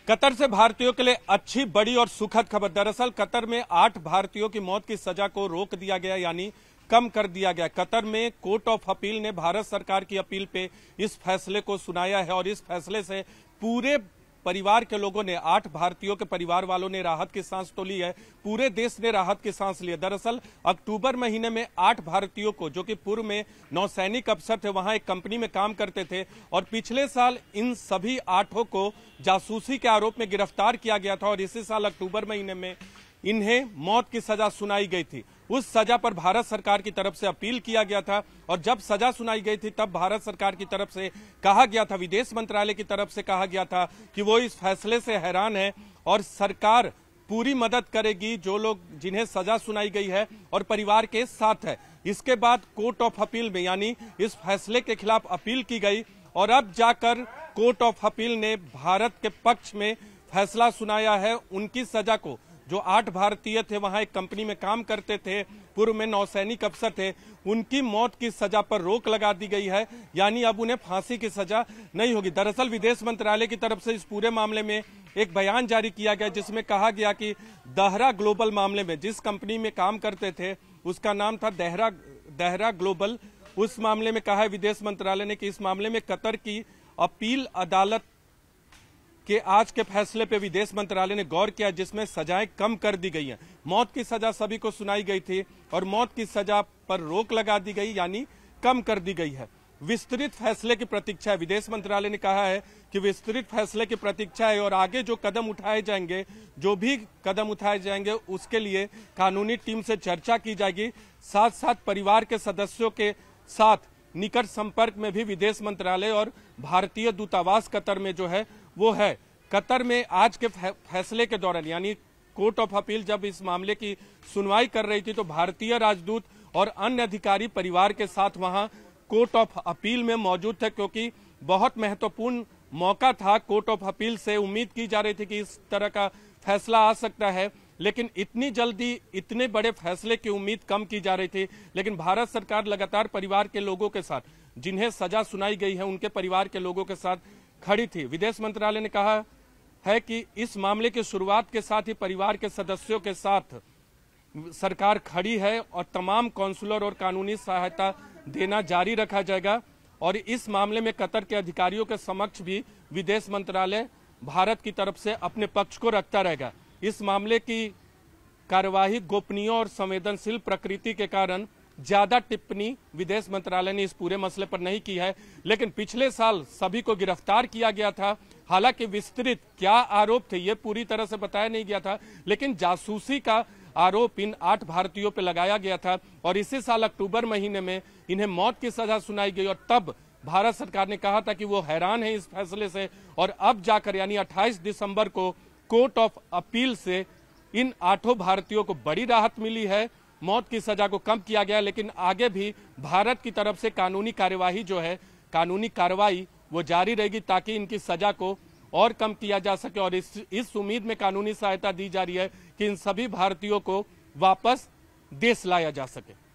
Qatar से भारतीयों के लिए अच्छी, बड़ी और सुखद खबर। दरअसल कतर में 8 भारतीयों की मौत की सजा को रोक दिया गया, यानी कम कर दिया गया। कतर में कोर्ट ऑफ अपील ने भारत सरकार की अपील पे इस फैसले को सुनाया है और इस फैसले से पूरे परिवार के लोगों ने, 8 भारतीयों के परिवार वालों ने राहत की सांस तो ली है, पूरे देश ने राहत की सांस ली है। दरअसल अक्टूबर महीने में 8 भारतीयों को, जो कि पूर्व में नौसैनिक अफसर थे, वहां एक कंपनी में काम करते थे, और पिछले साल इन सभी 8 को जासूसी के आरोप में गिरफ्तार किया गया था और इसी साल अक्टूबर महीने में इन्हें मौत की सजा सुनाई गई थी। उस सजा पर भारत सरकार की तरफ से अपील किया गया था और जब सजा सुनाई गई थी तब भारत सरकार की तरफ से कहा गया था, विदेश मंत्रालय की तरफ से कहा गया था कि वो इस फैसले से हैरान है और सरकार पूरी मदद करेगी जो लोग, जिन्हें सजा सुनाई गई है, और परिवार के साथ है। इसके बाद कोर्ट ऑफ अपील में, यानी इस फैसले के खिलाफ अपील की गई और अब जाकर कोर्ट ऑफ अपील ने भारत के पक्ष में फैसला सुनाया है। उनकी सजा को, जो 8 भारतीय थे, वहां एक कंपनी में काम करते थे, पूर्व में नौसैनिक अफसर थे, उनकी मौत की सजा पर रोक लगा दी गई है, यानी अब उन्हें फांसी की सजा नहीं होगी। दरअसल विदेश मंत्रालय की तरफ से इस पूरे मामले में एक बयान जारी किया गया जिसमें कहा गया कि दहरा ग्लोबल मामले में, जिस कंपनी में काम करते थे उसका नाम था दहरा ग्लोबल, उस मामले में कहा है विदेश मंत्रालय ने कि इस मामले में कतर की अपील अदालत कि आज के फैसले पे विदेश मंत्रालय ने गौर किया, जिसमें सजाएं कम कर दी गई हैं। मौत की सजा सभी को सुनाई गई थी और मौत की सजा पर रोक लगा दी गई, यानी कम कर दी गई है। विस्तृत फैसले की प्रतीक्षा है। विदेश मंत्रालय ने कहा है कि विस्तृत फैसले की प्रतीक्षा है और आगे जो कदम उठाए जाएंगे, जो भी कदम उठाए जाएंगे, उसके लिए कानूनी टीम से चर्चा की जाएगी। साथ साथ परिवार के सदस्यों के साथ निकट संपर्क में भी विदेश मंत्रालय और भारतीय दूतावास कतर में जो है वो है। कतर में आज के फैसले के दौरान, यानी कोर्ट ऑफ अपील जब इस मामले की सुनवाई कर रही थी, तो भारतीय राजदूत और अन्य अधिकारी परिवार के साथ वहां कोर्ट ऑफ अपील में मौजूद थे, क्योंकि बहुत महत्वपूर्ण मौका था। कोर्ट ऑफ अपील से उम्मीद की जा रही थी कि इस तरह का फैसला आ सकता है, लेकिन इतनी जल्दी इतने बड़े फैसले की उम्मीद कम की जा रही थी। लेकिन भारत सरकार लगातार परिवार के लोगों के साथ, जिन्हें सजा सुनाई गई है, उनके परिवार के लोगों के साथ खड़ी थी। विदेश मंत्रालय ने कहा है कि इस मामले की शुरुआत के साथ ही परिवार के सदस्यों के साथ सरकार खड़ी है और तमाम कौंसुलर और कानूनी सहायता देना जारी रखा जाएगा। और इस मामले में कतर के अधिकारियों के समक्ष भी विदेश मंत्रालय भारत की तरफ से अपने पक्ष को रखता रहेगा। इस मामले की कार्यवाही गोपनीय और संवेदनशील प्रकृति के कारण ज्यादा टिप्पणी विदेश मंत्रालय ने इस पूरे मसले पर नहीं की है, लेकिन पिछले साल सभी को गिरफ्तार किया गया था। हालांकि विस्तृत क्या आरोप थे ये पूरी तरह से बताया नहीं गया था, लेकिन जासूसी का आरोप इन 8 भारतीयों पर लगाया गया था और इसी साल अक्टूबर महीने में इन्हें मौत की सजा सुनाई गई और तब भारत सरकार ने कहा था कि वो हैरान है इस फैसले से। और अब जाकर, यानी 28 दिसंबर को कोर्ट ऑफ अपील से इन 8 भारतीयों को बड़ी राहत मिली है, मौत की सजा को कम किया गया। लेकिन आगे भी भारत की तरफ से कानूनी कार्यवाही जो है, कानूनी कार्रवाई वो जारी रहेगी ताकि इनकी सजा को और कम किया जा सके। और इस उम्मीद में कानूनी सहायता दी जा रही है कि इन सभी भारतीयों को वापस देश लाया जा सके।